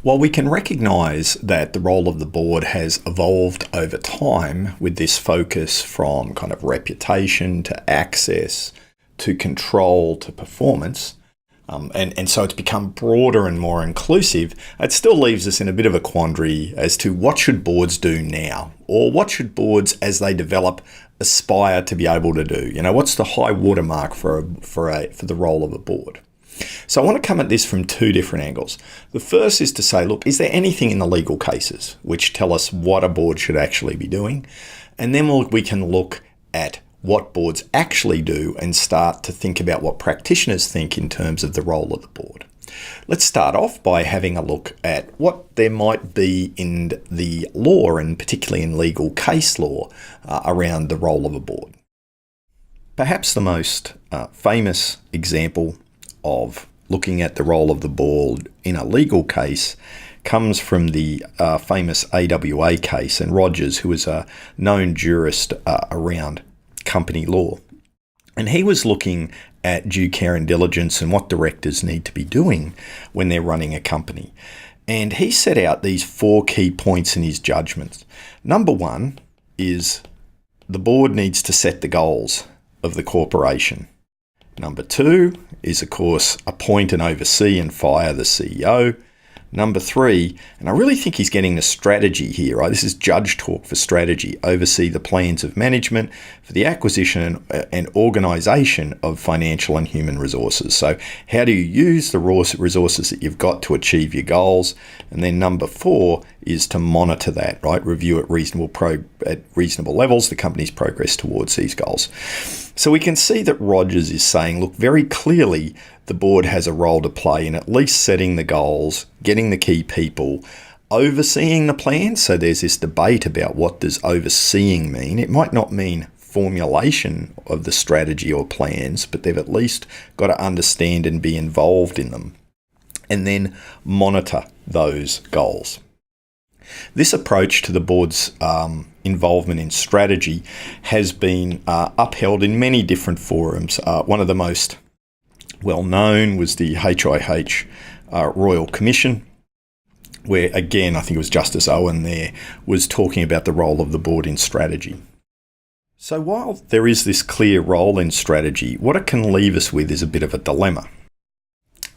While we can recognise that the role of the board has evolved over time with this focus from kind of reputation to access to control to performance, and so it's become broader and more inclusive, it still leaves us in a bit of a quandary as to what should boards do now, or what should boards, as they develop, aspire to be able to do. What's the high watermark for the role of a board? So I want to come at this from two different angles. The first is to say, look, is there anything in the legal cases which tell us what a board should actually be doing? And then we can look at what boards actually do and start to think about what practitioners think in terms of the role of the board. Let's start off by having a look at what there might be in the law, and particularly in legal case law, around the role of a board. Perhaps the most famous example of looking at the role of the board in a legal case comes from the famous AWA case, and Rogers, who was a known jurist around company law. And he was looking at due care and diligence and what directors need to be doing when they're running a company. And he set out these 4 key points in his judgments. Number 1 is the board needs to set the goals of the corporation. Number 2 is, of course, appoint and oversee and fire the CEO. Number 3, and I really think he's getting the strategy here, right? This is judge talk for strategy. Oversee the plans of management for the acquisition and organisation of financial and human resources. So how do you use the resources that you've got to achieve your goals? And then number 4 is to monitor that, right? Review at reasonable levels the company's progress towards these goals. So we can see that Rogers is saying, look, very clearly the board has a role to play in at least setting the goals, getting the key people, overseeing the plan. So there's this debate about what does overseeing mean. It might not mean formulation of the strategy or plans, but they've at least got to understand and be involved in them, and then monitor those goals. This approach to the board's involvement in strategy has been upheld in many different forums. One of the most well-known was the HIH Royal Commission, where, again, I think it was Justice Owen there, was talking about the role of the board in strategy. So while there is this clear role in strategy, what it can leave us with is a bit of a dilemma.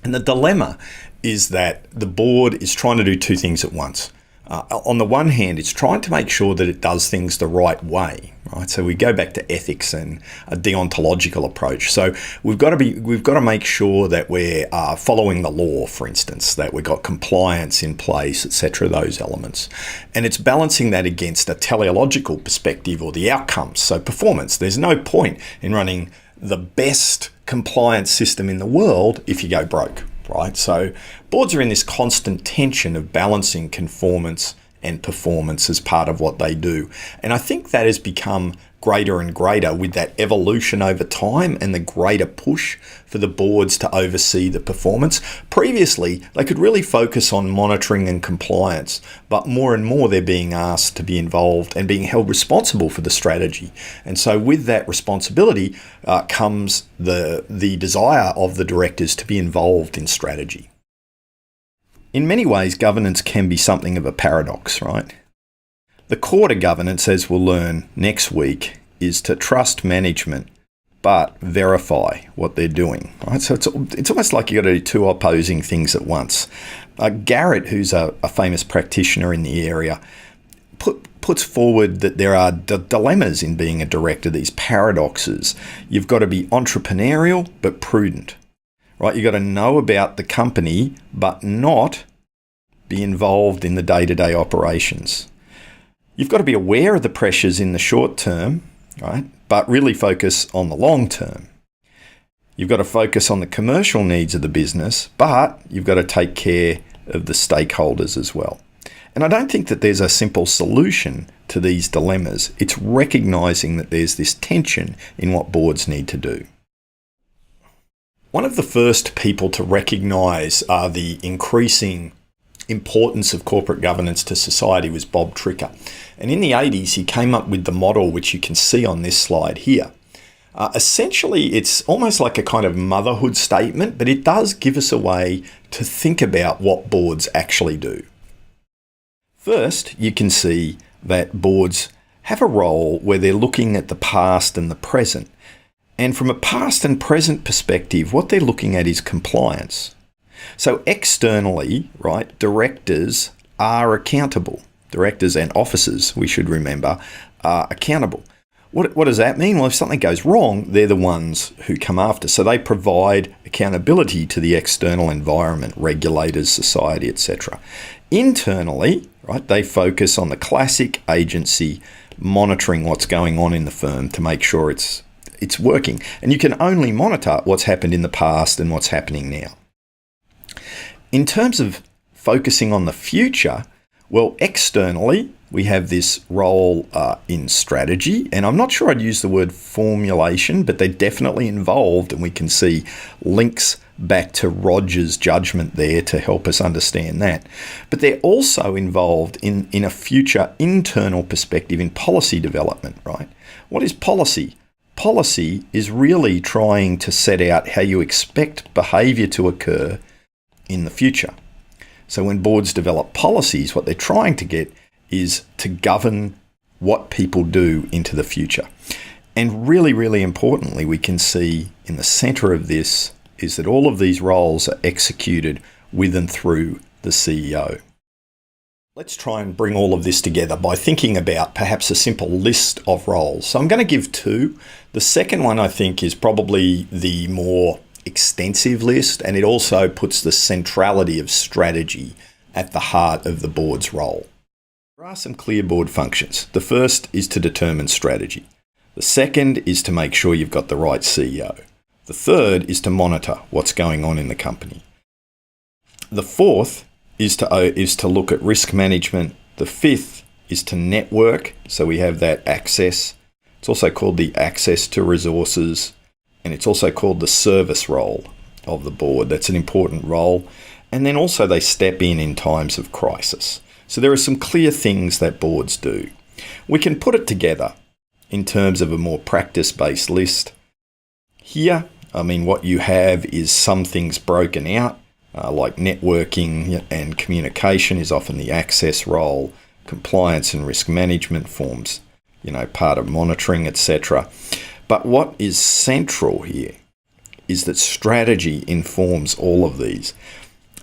And the dilemma is that the board is trying to do 2 things at once. On the one hand, it's trying to make sure that it does things the right way, right? So we go back to ethics and a deontological approach. So we've got to make sure that we're following the law, for instance, that we've got compliance in place, etc. Those elements, and it's balancing that against a teleological perspective or the outcomes. So performance. There's no point in running the best compliance system in the world if you go broke. Right? So boards are in this constant tension of balancing conformance and performance as part of what they do. And I think that has become greater and greater with that evolution over time and the greater push for the boards to oversee the performance. Previously, they could really focus on monitoring and compliance, but more and more they're being asked to be involved and being held responsible for the strategy. And so with that responsibility comes the desire of the directors to be involved in strategy. In many ways, governance can be something of a paradox, right? The core to governance, as we'll learn next week, is to trust management, but verify what they're doing. Right? So it's almost like you've got to do 2 opposing things at once. Garrett, who's a famous practitioner in the area, puts forward that there are dilemmas in being a director, these paradoxes. You've got to be entrepreneurial, but prudent. Right? You've got to know about the company, but not be involved in the day-to-day operations. You've got to be aware of the pressures in the short term, right? But really focus on the long term. You've got to focus on the commercial needs of the business, but you've got to take care of the stakeholders as well. And I don't think that there's a simple solution to these dilemmas. It's recognizing that there's this tension in what boards need to do. One of the first people to recognize the increasing importance of corporate governance to society was Bob Tricker. And in the 80s, he came up with the model, which you can see on this slide here. Essentially, it's almost like a kind of motherhood statement, but it does give us a way to think about what boards actually do. First, you can see that boards have a role where they're looking at the past and the present. And from a past and present perspective, what they're looking at is compliance. So externally, right, directors are accountable. Directors and officers, we should remember, are accountable. What does that mean? Well, if something goes wrong, they're the ones who come after. So they provide accountability to the external environment, regulators, society, etc. Internally, right, they focus on the classic agency monitoring what's going on in the firm to make sure it's working. And you can only monitor what's happened in the past and what's happening now. In terms of focusing on the future, well, externally, we have this role in strategy, and I'm not sure I'd use the word formulation, but they're definitely involved, and we can see links back to Roger's judgment there to help us understand that. But they're also involved in a future internal perspective in policy development, right? What is policy? Policy is really trying to set out how you expect behaviour to occur in the future. So when boards develop policies, what they're trying to get is to govern what people do into the future. And really, really importantly, we can see in the centre of this is that all of these roles are executed with and through the CEO. Let's try and bring all of this together by thinking about perhaps a simple list of roles. So I'm going to give two. The second one, I think, is probably the more extensive list, and it also puts the centrality of strategy at the heart of the board's role. There are some clear board functions. The first is to determine strategy. The second is to make sure you've got the right CEO. The third is to monitor what's going on in the company. The fourth is to look at risk management. The fifth is to network. So we have that access. It's also called the access to resources, and it's also called the service role of the board. That's an important role. And then also they step in times of crisis. So there are some clear things that boards do. We can put it together in terms of a more practice-based list. Here, what you have is some things broken out, like networking and communication is often the access role. Compliance and risk management forms, part of monitoring, etc. But what is central here is that strategy informs all of these.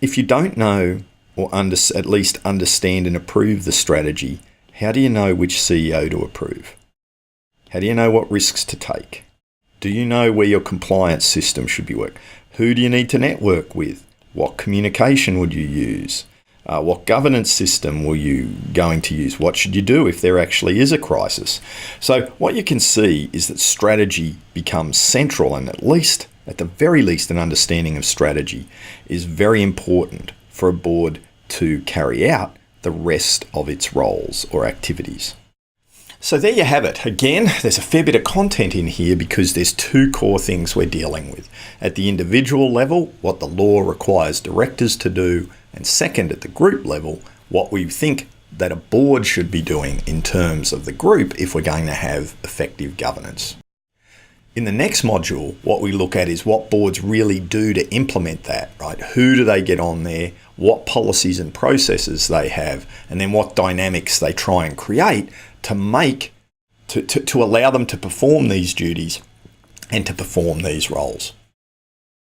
If you don't know or at least understand and approve the strategy, how do you know which CEO to approve? How do you know what risks to take? Do you know where your compliance system should be working? Who do you need to network with? What communication would you use? What governance system were you going to use? What should you do if there actually is a crisis? So what you can see is that strategy becomes central, and at the very least, an understanding of strategy is very important for a board to carry out the rest of its roles or activities. So there you have it. Again, there's a fair bit of content in here because there's two core things we're dealing with. At the individual level, what the law requires directors to do, and second, at the group level, what we think that a board should be doing in terms of the group if we're going to have effective governance. In the next module, what we look at is what boards really do to implement that, right? Who do they get on there? What policies and processes they have, and then what dynamics they try and create to allow them to perform these duties and to perform these roles.